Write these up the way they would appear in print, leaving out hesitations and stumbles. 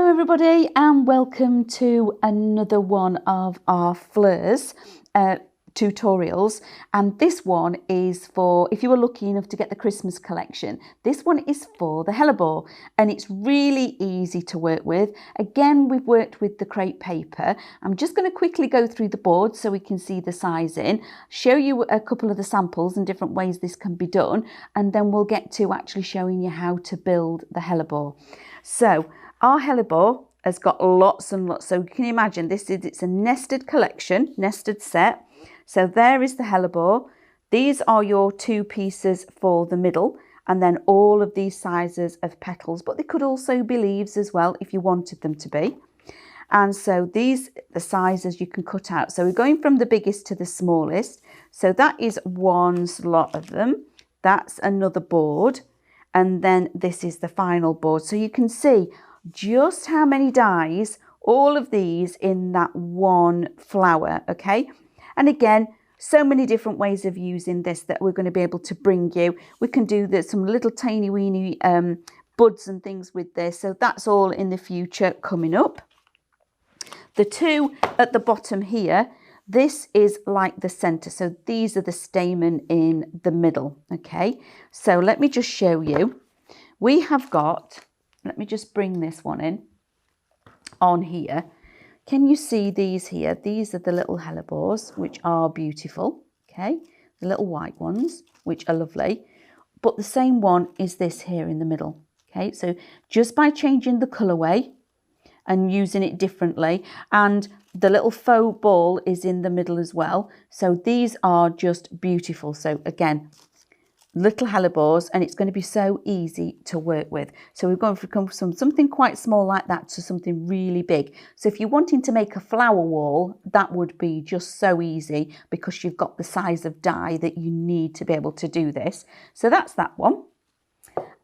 Hello everybody and welcome to another one of our Fleurs tutorials, and this one is for if you were lucky enough to get the Christmas collection. This one is for the Hellebore and it's really easy to work with. Again, we've worked with the crepe paper. I'm just going to quickly go through the board so we can see the sizing, show you a couple of the samples and different ways this can be done, and then we'll get to actually showing you how to build the Hellebore. So our Hellebore has got lots and lots. So can you imagine it's a nested collection, nested set. So there is the Hellebore. These are your two pieces for the middle, and then all of these sizes of petals, but they could also be leaves as well if you wanted them to be. And so these the sizes you can cut out. So we're going from the biggest to the smallest. So that is one slot of them. That's another board. And then this is the final board. So you can see just how many dies, all of these in that one flower, okay? And again, so many different ways of using this that we're going to be able to bring you. We can do some little tiny weeny buds and things with this. So that's all in the future coming up. The two at the bottom here, this is like the center. So these are the stamen in the middle, okay? So let me just show you. We have got, let me just bring this one in on here. Can you see these here? These are the little hellebores, which are beautiful, okay? The little white ones, which are lovely. But the same one is this here in the middle, okay? So just by changing the colourway and using it differently, and the little faux ball is in the middle as well. So these are just beautiful. So again, little hellebores, and it's going to be so easy to work with. So we're going from something quite small like that to something really big. So if you're wanting to make a flower wall, that would be just so easy because you've got the size of die that you need to be able to do this. So that's that one.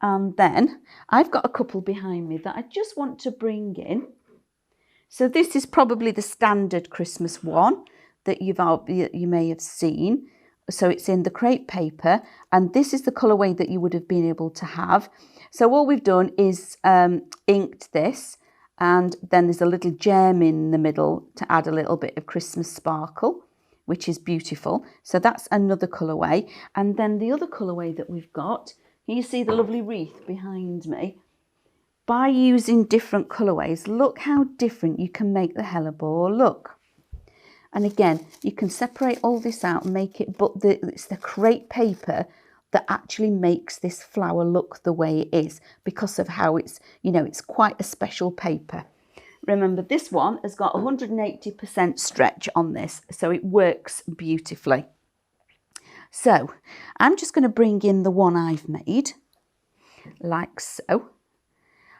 And then I've got a couple behind me that I just want to bring in. So this is probably the standard Christmas one that you may have seen. So it's in the crepe paper, and this is the colourway that you would have been able to have. So all we've done is inked this, and then there's a little gem in the middle to add a little bit of Christmas sparkle, which is beautiful. So that's another colourway. And then the other colourway that we've got, you see the lovely wreath behind me. By using different colourways, look how different you can make the Hellebore look. And again, you can separate all this out and make it, but it's the crepe paper that actually makes this flower look the way it is because of how it's, it's quite a special paper. Remember, this one has got 180% stretch on this, so it works beautifully. So I'm just going to bring in the one I've made, like so.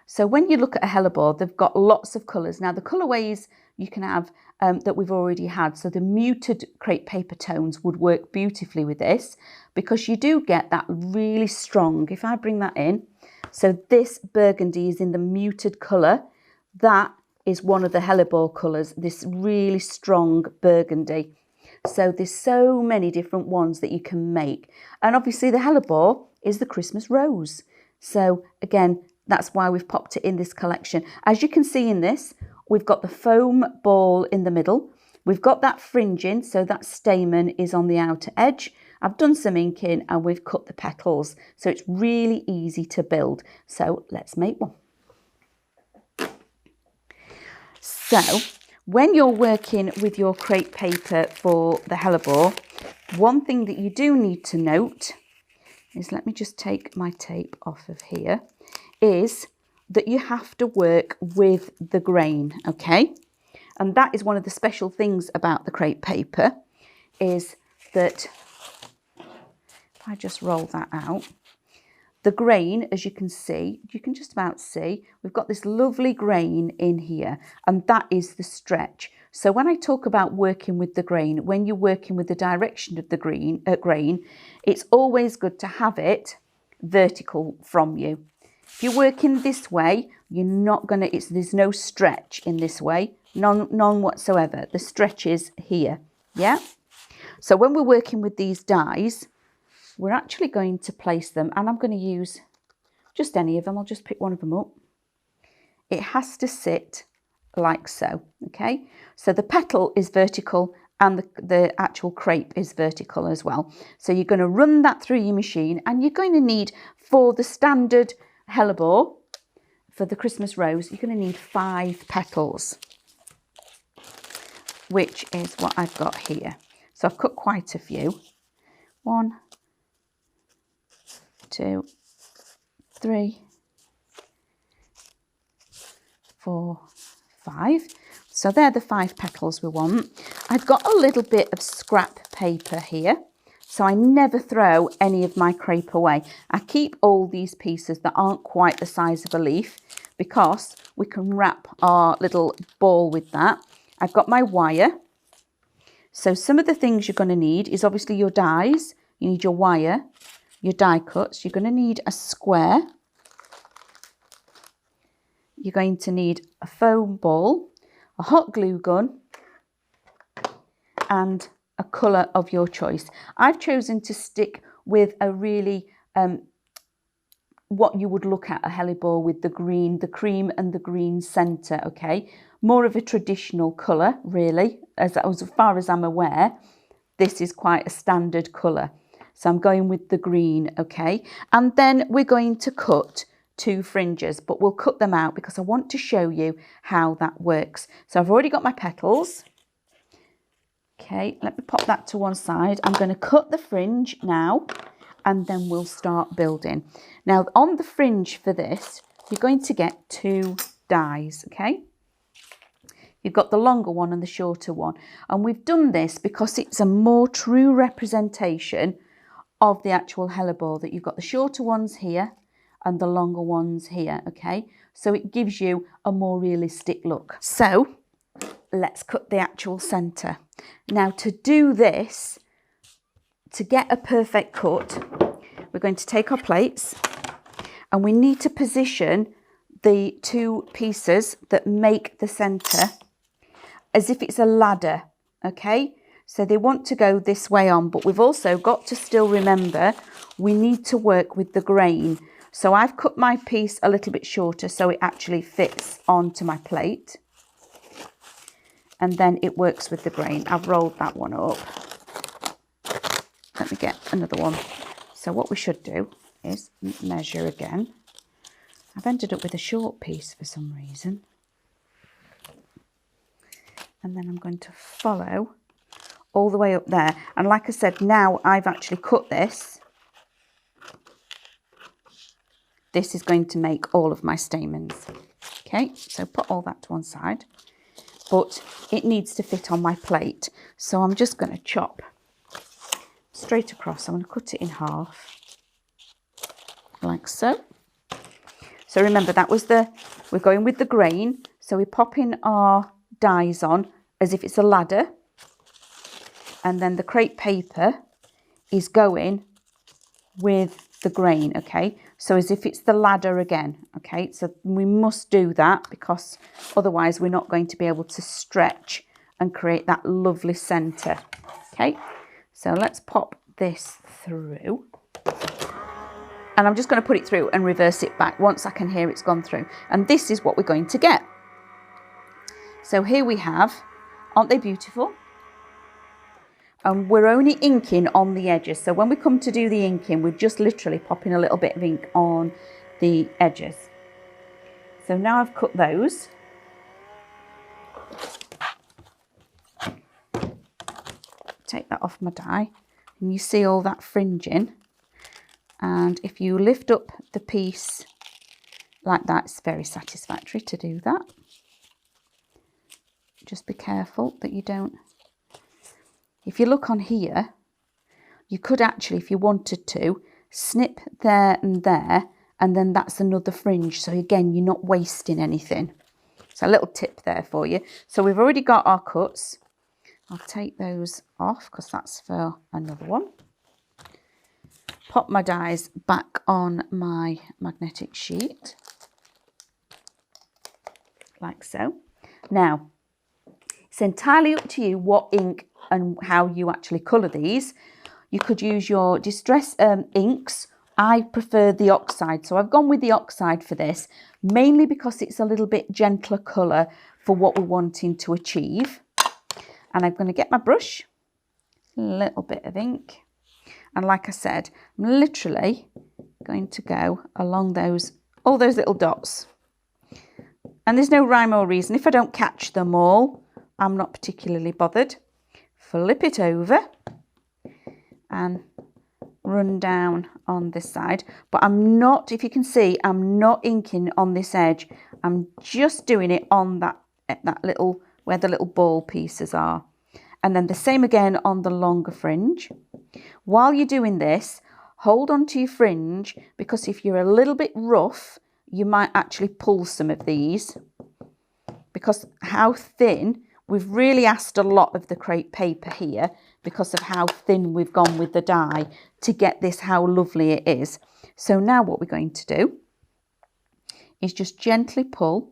So when you look at a Hellebore, they've got lots of colours. Now the colourways you can have that we've already had. So the muted crepe paper tones would work beautifully with this because you do get that really strong. If I bring that in, so this burgundy is in the muted colour. That is one of the Hellebore colours, this really strong burgundy. So there's so many different ones that you can make. And obviously the Hellebore is the Christmas rose. So again, that's why we've popped it in this collection. As you can see in this, we've got the foam ball in the middle. We've got that fringing, so that stamen is on the outer edge. I've done some inking and we've cut the petals. So it's really easy to build. So let's make one. So when you're working with your crepe paper for the Hellebore, one thing that you do need to note is, let me just take my tape off of here, is that you have to work with the grain, okay? And that is one of the special things about the crepe paper, is that, if I just roll that out, the grain, as you can see, you can just about see, we've got this lovely grain in here, and that is the stretch. So when I talk about working with the grain, when you're working with the direction of the grain, it's always good to have it vertical from you. If you're working this way, you're not going to, there's no stretch in this way, none whatsoever. The stretch is here, yeah? So when we're working with these dies, we're actually going to place them, and I'm going to use just any of them. I'll just pick one of them up it has to sit like so, okay? So the petal is vertical and the actual crepe is vertical as well. So you're going to run that through your machine, and you're going to need, for the standard hellebore, for the Christmas rose, you're going to need 5 petals, which is what I've got here. So I've cut quite a few. 1, 2, 3, 4, 5. So they're the 5 petals we want. I've got a little bit of scrap paper here, so I never throw any of my crepe away. I keep all these pieces that aren't quite the size of a leaf, because we can wrap our little ball with that. I've got my wire. So some of the things you're going to need is obviously your dies. You need your wire, your die cuts. You're going to need a square. You're going to need a foam ball, a hot glue gun, and a colour of your choice. I've chosen to stick with a really, what you would look at a hellebore, with the green, the cream and the green centre, okay? More of a traditional colour, really, as far as I'm aware. This is quite a standard colour. So I'm going with the green, okay? And then we're going to cut 2 fringes, but we'll cut them out because I want to show you how that works. So I've already got my petals. Okay, let me pop that to one side. I'm going to cut the fringe now, and then we'll start building. Now on the fringe for this, you're going to get 2 dies, okay? You've got the longer one and the shorter one. And we've done this because it's a more true representation of the actual hellebore, that you've got the shorter ones here and the longer ones here, okay? So it gives you a more realistic look. So let's cut the actual centre. Now to do this, to get a perfect cut, we're going to take our plates, and we need to position the 2 pieces that make the centre as if it's a ladder, okay? So they want to go this way on, but we've also got to still remember we need to work with the grain. So I've cut my piece a little bit shorter so it actually fits onto my plate. And then it works with the grain. I've rolled that one up. Let me get another one. So what we should do is measure again. I've ended up with a short piece for some reason. And then I'm going to follow all the way up there. And like I said, now I've actually cut this. This is going to make all of my stamens. Okay, so put all that to one side. But it needs to fit on my plate. So I'm just going to chop straight across. I'm going to cut it in half, like so. So remember, that was we're going with the grain. So we're popping our dies on as if it's a ladder. And then the crepe paper is going with the grain, okay? So as if it's the ladder again, okay? So we must do that, because otherwise we're not going to be able to stretch and create that lovely centre, okay? So let's pop this through. And I'm just going to put it through and reverse it back once I can hear it's gone through. And this is what we're going to get. So here we have, aren't they beautiful? And we're only inking on the edges. So when we come to do the inking, we're just literally popping a little bit of ink on the edges. So now I've cut those. Take that off my die, and you see all that fringing. And if you lift up the piece like that, it's very satisfactory to do that. Just be careful that you don't. If you look on here, you could actually, if you wanted to, snip there and there, and then that's another fringe. So again, you're not wasting anything. So a little tip there for you. So we've already got our cuts. I'll take those off because that's for another one. Pop my dies back on my magnetic sheet, like so. Now, it's entirely up to you what ink and how you actually colour these. You could use your distress inks. I prefer the oxide, so I've gone with the oxide for this, mainly because it's a little bit gentler colour for what we're wanting to achieve. And I'm going to get my brush, a little bit of ink, and like I said, I'm literally going to go along all those little dots. And there's no rhyme or reason. If I don't catch them all, I'm not particularly bothered. Flip it over and run down on this side. But I'm not, if you can see, I'm not inking on this edge. I'm just doing it on that little, where the little ball pieces are. And then the same again on the longer fringe. While you're doing this, hold on to your fringe, because if you're a little bit rough, you might actually pull some of these, because how thin, we've really asked a lot of the crepe paper here because of how thin we've gone with the die to get this how lovely it is. So now what we're going to do is just gently pull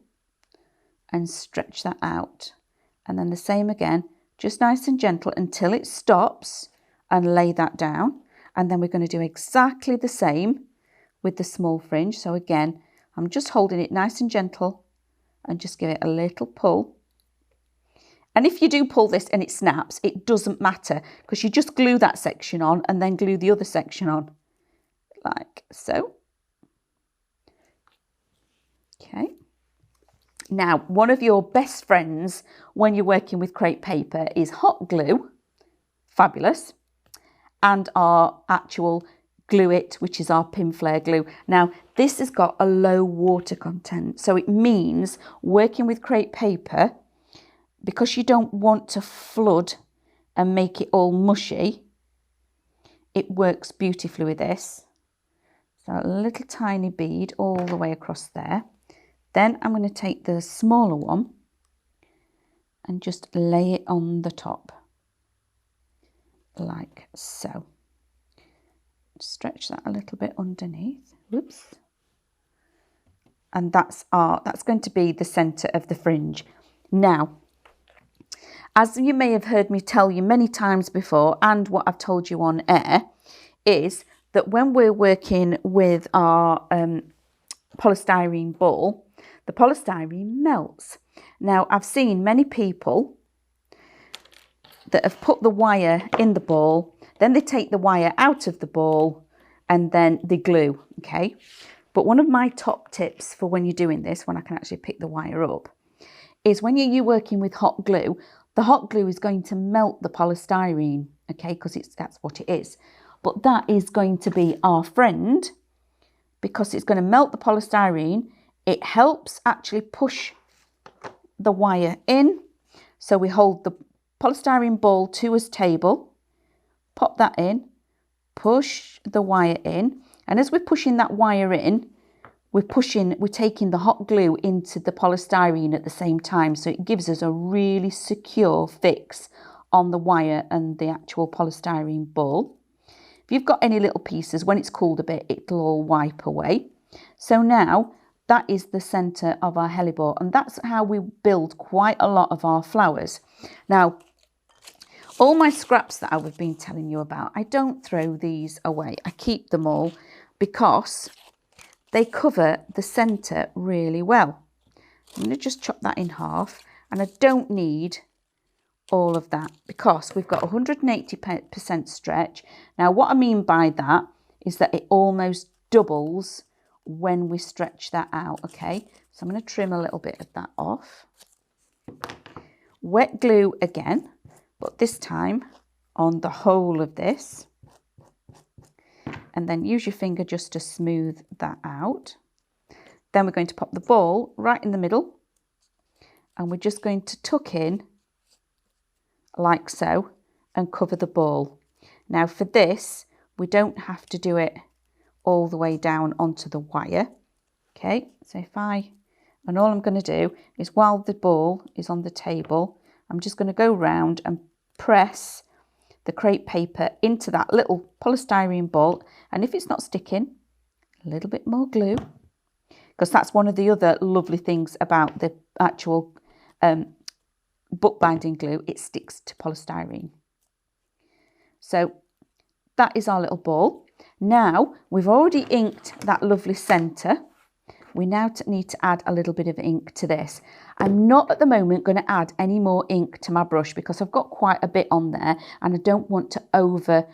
and stretch that out. And then the same again, just nice and gentle until it stops, and lay that down. And then we're going to do exactly the same with the small fringe. So again, I'm just holding it nice and gentle and just give it a little pull. And if you do pull this and it snaps, it doesn't matter, because you just glue that section on and then glue the other section on, like so. Okay. Now, one of your best friends when you're working with crepe paper is hot glue, fabulous, and our actual Glue It, which is our pin flare glue. Now, this has got a low water content, so it means working with crepe paper, because you don't want to flood and make it all mushy, it works beautifully with this. So a little tiny bead all the way across there. Then I'm going to take the smaller one and just lay it on the top, like so. Stretch that a little bit underneath. Whoops. And that's going to be the centre of the fringe. Now, as you may have heard me tell you many times before, and what I've told you on air, is that when we're working with our polystyrene ball, the polystyrene melts. Now, I've seen many people that have put the wire in the ball, then they take the wire out of the ball and then they glue, okay? But one of my top tips for when you're doing this, when I can actually pick the wire up, is when you're working with hot glue, the hot glue is going to melt the polystyrene, okay? Because that's what it is. But that is going to be our friend, because it's going to melt the polystyrene. It helps actually push the wire in. So we hold the polystyrene ball to a table, pop that in, push the wire in, and as we're pushing that wire in, we're taking the hot glue into the polystyrene at the same time, so it gives us a really secure fix on the wire and the actual polystyrene ball. If you've got any little pieces, when it's cooled a bit, it'll all wipe away. So now that is the centre of our hellebore, and that's how we build quite a lot of our flowers. Now, all my scraps that I've been telling you about, I don't throw these away. I keep them all because they cover the centre really well. I'm going to just chop that in half, and I don't need all of that because we've got 180% stretch. Now, what I mean by that is that it almost doubles when we stretch that out, okay? So I'm going to trim a little bit of that off. Wet glue again, but this time on the whole of this, and then use your finger just to smooth that out. Then we're going to pop the ball right in the middle, and we're just going to tuck in like so and cover the ball. Now for this, we don't have to do it all the way down onto the wire. Okay, so and all I'm going to do is, while the ball is on the table, I'm just going to go round and press the crepe paper into that little polystyrene ball, and if it's not sticking, a little bit more glue, because that's one of the other lovely things about the actual bookbinding glue, it sticks to polystyrene. So that is our little ball. Now we've already inked that lovely centre. We now need to add a little bit of ink to this. I'm not at the moment going to add any more ink to my brush because I've got quite a bit on there and I don't want to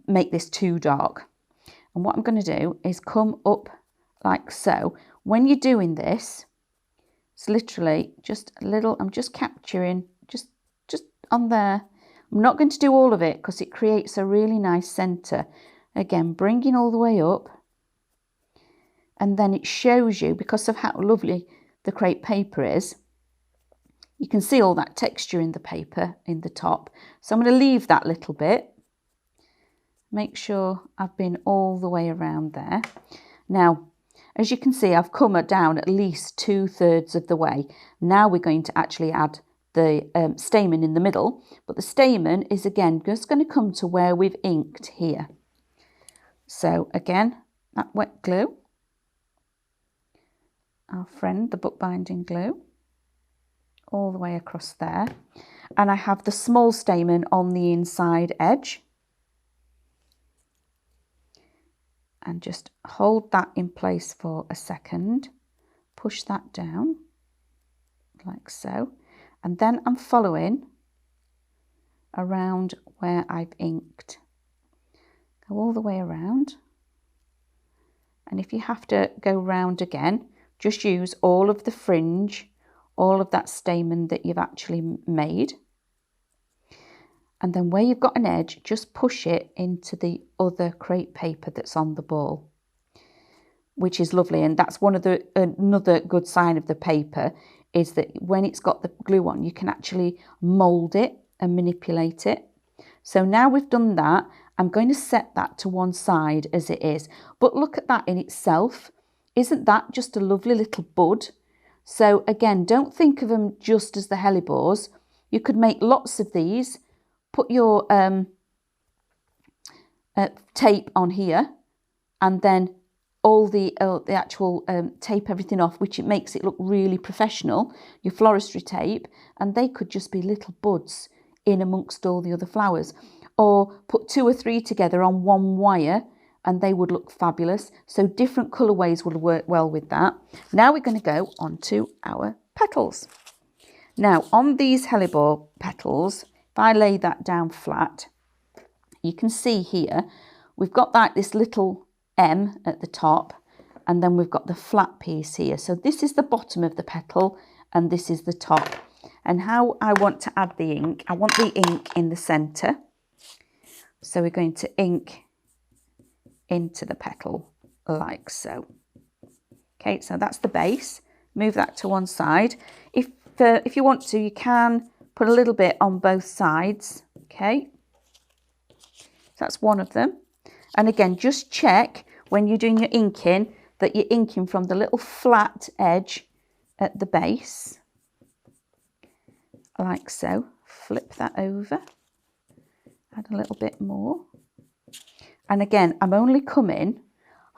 make this too dark. And what I'm going to do is come up like so. When you're doing this, it's literally just a little, I'm just capturing just on there. I'm not going to do all of it because it creates a really nice centre. Again, bringing all the way up. And then it shows you, because of how lovely the crepe paper is, you can see all that texture in the paper in the top. So I'm going to leave that little bit. Make sure I've been all the way around there. Now, as you can see, I've come down at least 2/3 of the way. Now we're going to actually add the stamen in the middle. But the stamen is, again, just going to come to where we've inked here. So, again, that wet glue. Our friend, the bookbinding glue, all the way across there. And I have the small stamen on the inside edge. And just hold that in place for a second. Push that down, like so. And then I'm following around where I've inked. Go all the way around. And if you have to go round again, just use all of the fringe, all of that stamen that you've actually made. And then where you've got an edge, just push it into the other crepe paper that's on the ball, which is lovely. And that's another good sign of the paper, is that when it's got the glue on, you can actually mould it and manipulate it. So now we've done that, I'm going to set that to one side as it is. But look at that in itself. Isn't that just a lovely little bud? So again, don't think of them just as the hellebores. You could make lots of these. Put your tape on here, and then all the actual tape everything off, which it makes it look really professional. Your floristry tape, and they could just be little buds in amongst all the other flowers. Or put 2 or 3 together on one wire, and they would look fabulous. So different colourways will work well with that. Now we're going to go on to our petals. Now on these hellebore petals, if I lay that down flat, you can see here, we've got this little M at the top, and then we've got the flat piece here. So this is the bottom of the petal, and this is the top. And how I want to add the ink, I want the ink in the centre. So we're going to ink into the petal like so. Okay, so that's the base. Move that to one side. If you want to, you can put a little bit on both sides. Okay, so that's one of them. And again, just check when you're doing your inking that you're inking from the little flat edge at the base, like so. Flip that over, add a little bit more. And again, I'm only coming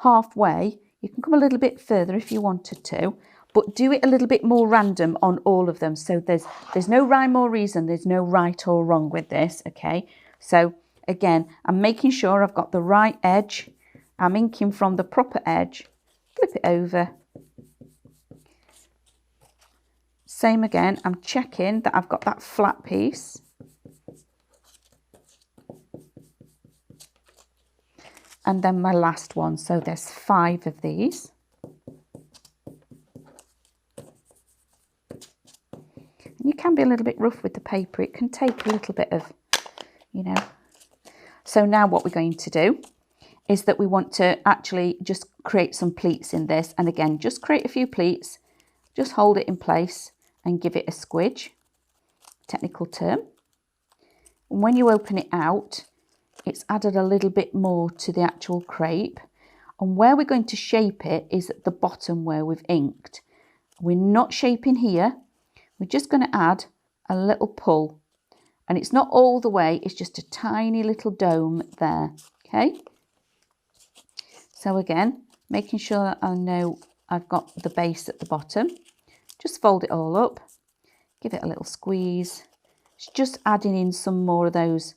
halfway. You can come a little bit further if you wanted to, but do it a little bit more random on all of them. So there's no rhyme or reason. There's no right or wrong with this, okay? So again, I'm making sure I've got the right edge. I'm inking from the proper edge. Flip it over. Same again, I'm checking that I've got that flat piece. And then my last one, so there's 5 of these. And you can be a little bit rough with the paper. It can take a little bit of, you know. So now what we're going to do is that we want to actually just create some pleats in this. And again, just create a few pleats, just hold it in place and give it a squidge, technical term. And when you open it out, it's added a little bit more to the actual crepe. And where we're going to shape it is at the bottom where we've inked. We're not shaping here. We're just going to add a little pull. And it's not all the way, it's just a tiny little dome there. Okay. So again, making sure that I know I've got the base at the bottom. Just fold it all up. Give it a little squeeze. It's just adding in some more of those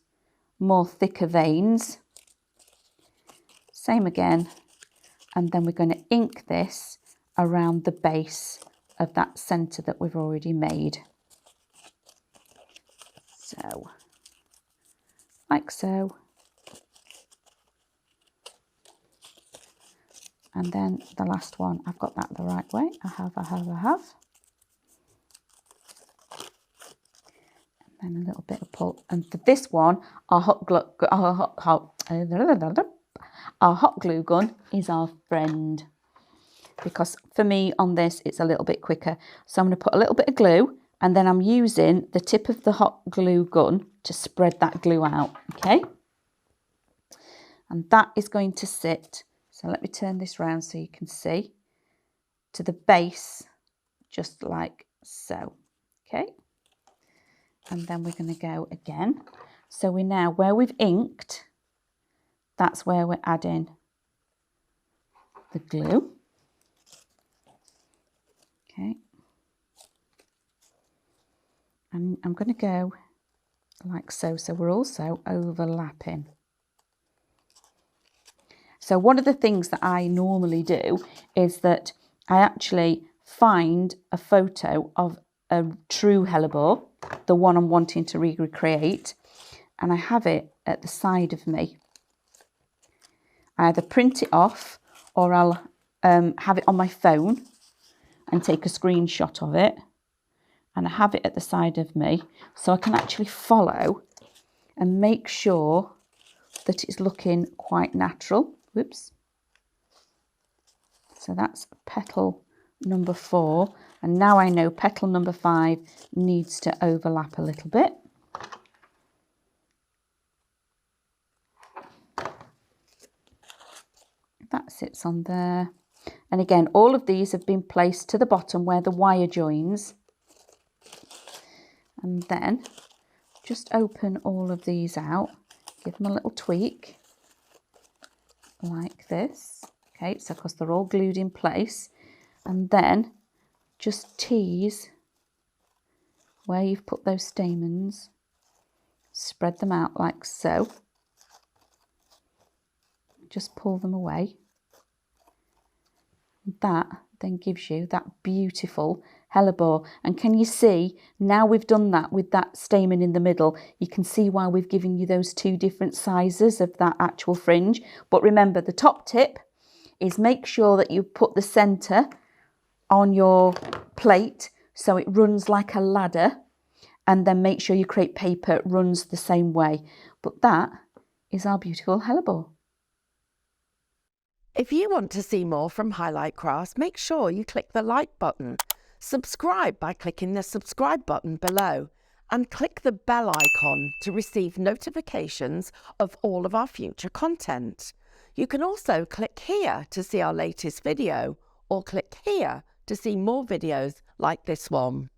more thicker veins. Same again, and then we're going to ink this around the base of that centre that we've already made. So, like so. And then the last one, I've got that the right way. I have. And then a little bit of pull. And for this one, our hot glue gun is our friend. Because for me on this, it's a little bit quicker. So I'm going to put a little bit of glue, and then I'm using the tip of the hot glue gun to spread that glue out, okay? And that is going to sit, so let me turn this round so you can see, to the base, just like so, okay? And then we're going to go again. So we're now, where we've inked, that's where we're adding the glue. Okay. And I'm going to go like so. So we're also overlapping. So one of the things that I normally do is that I actually find a photo of a true hellebore, the one I'm wanting to recreate, and I have it at the side of me. I either print it off or I'll have it on my phone and take a screenshot of it, and I have it at the side of me so I can actually follow and make sure that it's looking quite natural. Whoops. So that's petal number 4, and now I know petal number 5 needs to overlap a little bit. That sits on there. And again, all of these have been placed to the bottom where the wire joins. And then just open all of these out, give them a little tweak like this. Okay, so because they're all glued in place. And then just tease where you've put those stamens, spread them out like so. Just pull them away. That then gives you that beautiful hellebore. And can you see, now we've done that with that stamen in the middle, you can see why we've given you those 2 different sizes of that actual fringe. But remember, the top tip is make sure that you put the centre on your plate so it runs like a ladder, and then make sure your crepe paper runs the same way. But that is our beautiful hellebore. If you want to see more from Highlight Crafts, make sure you click the like button, subscribe by clicking the subscribe button below, and click the bell icon to receive notifications of all of our future content. You can also click here to see our latest video, or click here to see more videos like this one.